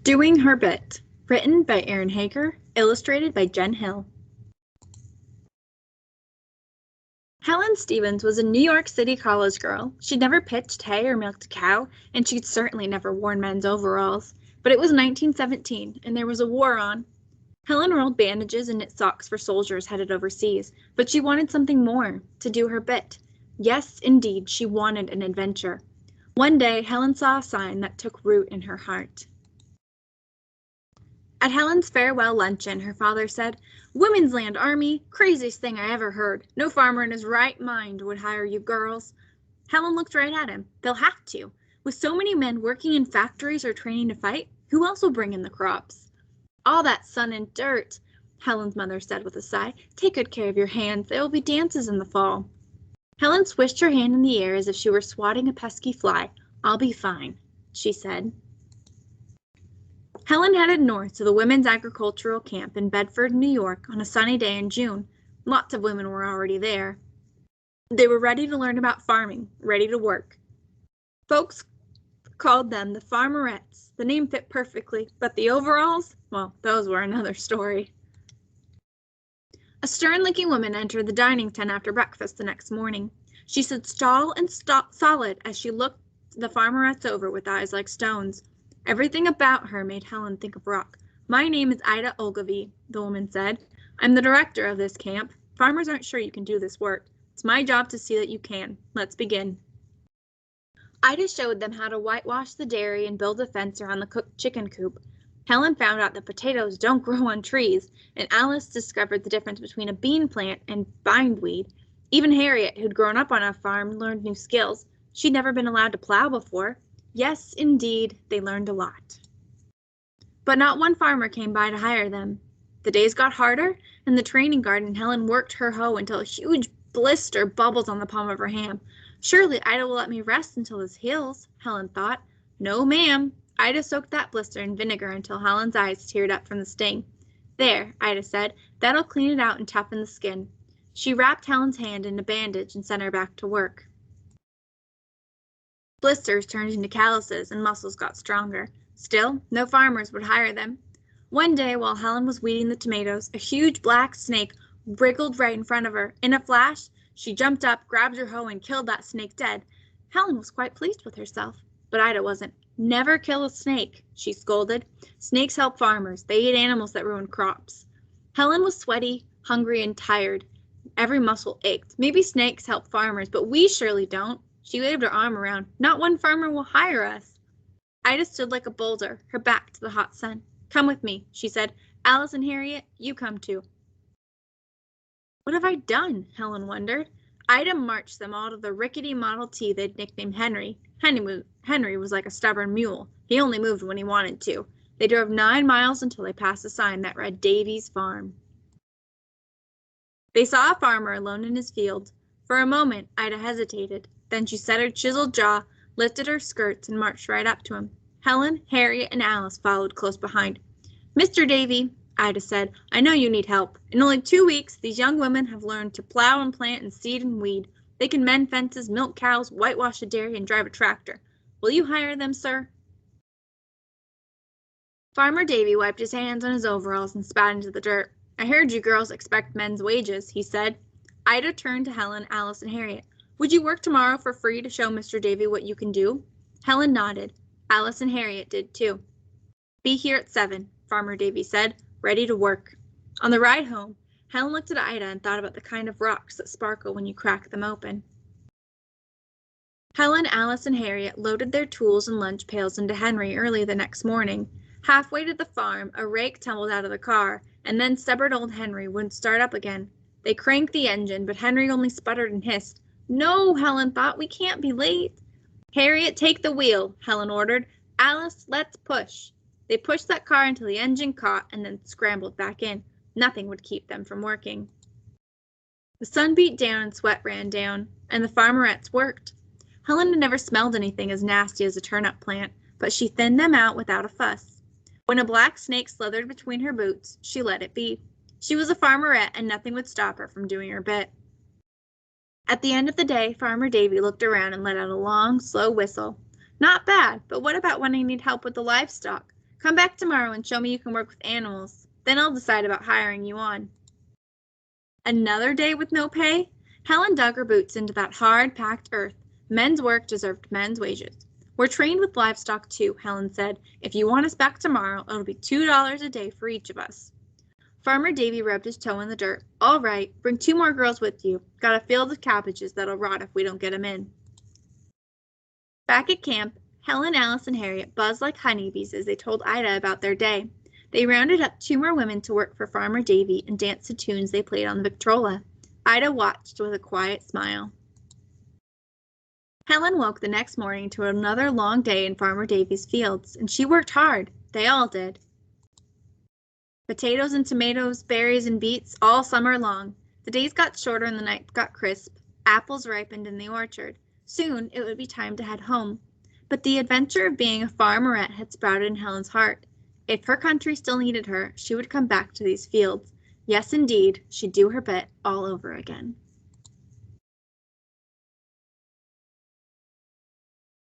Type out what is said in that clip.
Doing Her Bit, written by Erin Hagar, illustrated by Jen Hill. Helen Stevens was a New York City college girl. She'd never pitched hay or milked a cow, and she'd certainly never worn men's overalls. But it was 1917, and there was a war on. Helen rolled bandages and knit socks for soldiers headed overseas, but she wanted something more, to do her bit. Yes, indeed, she wanted an adventure. One day, Helen saw a sign that took root in her heart. At Helen's farewell luncheon, her father said, "Women's Land Army, craziest thing I ever heard. No farmer in his right mind would hire you girls." Helen looked right at him. They'll have to. With so many men working in factories or training to fight, who else will bring in the crops? All that sun and dirt, Helen's mother said with a sigh. Take good care of your hands. There will be dances in the fall. Helen swished her hand in the air as if she were swatting a pesky fly. I'll be fine, she said. Helen headed north to the Women's Agricultural Camp in Bedford, New York, on a sunny day in June. Lots of women were already there. They were ready to learn about farming, ready to work. Folks called them the Farmerettes. The name fit perfectly, but the overalls, well, those were another story. A stern-looking woman entered the dining tent after breakfast the next morning. She stood tall and solid as she looked the Farmerettes over with eyes like stones. Everything about her made Helen think of rock. My name is Ida Ogilvy, the woman said. I'm the director of this camp. Farmers aren't sure you can do this work. It's my job to see that you can. Let's begin. Ida showed them how to whitewash the dairy and build a fence around the cooked chicken coop. Helen found out that potatoes don't grow on trees, and Alice discovered the difference between a bean plant and bindweed. Even Harriet, who'd grown up on a farm, learned new skills. She'd never been allowed to plow before. Yes, indeed, they learned a lot. But not one farmer came by to hire them. The days got harder, and the training garden Helen worked her hoe until a huge blister bubbled on the palm of her hand. Surely Ida will let me rest until this heals, Helen thought. No, ma'am. Ida soaked that blister in vinegar until Helen's eyes teared up from the sting. There, Ida said, that'll clean it out and toughen the skin. She wrapped Helen's hand in a bandage and sent her back to work. Blisters turned into calluses and muscles got stronger. Still, no farmers would hire them. One day, while Helen was weeding the tomatoes, a huge black snake wriggled right in front of her. In a flash, she jumped up, grabbed her hoe, and killed that snake dead. Helen was quite pleased with herself, but Ida wasn't. Never kill a snake, she scolded. Snakes help farmers. They eat animals that ruin crops. Helen was sweaty, hungry, and tired. Every muscle ached. Maybe snakes help farmers, but we surely don't. She waved her arm around. Not one farmer will hire us. Ida stood like a boulder, her back to the hot sun. Come with me, she said. Alice and Harriet, you come too. What have I done? Helen wondered. Ida marched them all to the rickety Model T they'd nicknamed Henry. Henry was like a stubborn mule. He only moved when he wanted to. They drove 9 miles until they passed a sign that read Davy's Farm. They saw a farmer alone in his field. For a moment, Ida hesitated. Then she set her chiseled jaw, lifted her skirts, and marched right up to him. Helen, Harriet, and Alice followed close behind. Mr. Davy, Ida said, I know you need help. In only 2 weeks, these young women have learned to plow and plant and seed and weed. They can mend fences, milk cows, whitewash a dairy, and drive a tractor. Will you hire them, sir? Farmer Davy wiped his hands on his overalls and spat into the dirt. I heard you girls expect men's wages, he said. Ida turned to Helen, Alice, and Harriet. Would you work tomorrow for free to show Mr. Davy what you can do? Helen nodded. Alice and Harriet did too. Be here at 7, Farmer Davy said, ready to work. On the ride home, Helen looked at Ida and thought about the kind of rocks that sparkle when you crack them open. Helen, Alice, and Harriet loaded their tools and lunch pails into Henry early the next morning. Halfway to the farm, a rake tumbled out of the car, and then stubborn old Henry wouldn't start up again. They cranked the engine, but Henry only sputtered and hissed. No, Helen thought, we can't be late. Harriet, take the wheel, Helen ordered. Alice, let's push. They pushed that car until the engine caught and then scrambled back in. Nothing would keep them from working. The sun beat down and sweat ran down, and the farmerettes worked. Helen had never smelled anything as nasty as a turnip plant, but she thinned them out without a fuss. When a black snake slithered between her boots, she let it be. She was a farmerette, and nothing would stop her from doing her bit. At the end of the day, Farmer Davy looked around and let out a long, slow whistle. Not bad, but what about when I need help with the livestock? Come back tomorrow and show me you can work with animals. Then I'll decide about hiring you on." Another day with no pay? Helen dug her boots into that hard, packed earth. Men's work deserved men's wages. "We're trained with livestock, too," Helen said. "If you want us back tomorrow, it'll be $2 a day for each of us." Farmer Davy rubbed his toe in the dirt. "All right, bring 2 more girls with you. Got a field of cabbages that'll rot if we don't get 'em in." Back at camp, Helen, Alice, and Harriet buzzed like honeybees as they told Ida about their day. They rounded up 2 more women to work for Farmer Davy and danced to tunes they played on the Victrola. Ida watched with a quiet smile. Helen woke the next morning to another long day in Farmer Davy's fields, and she worked hard. They all did. Potatoes and tomatoes, berries and beets, all summer long. The days got shorter and the nights got crisp. Apples ripened in the orchard. Soon it would be time to head home. But the adventure of being a farmerette had sprouted in Helen's heart. If her country still needed her, she would come back to these fields. Yes, indeed, she'd do her bit all over again.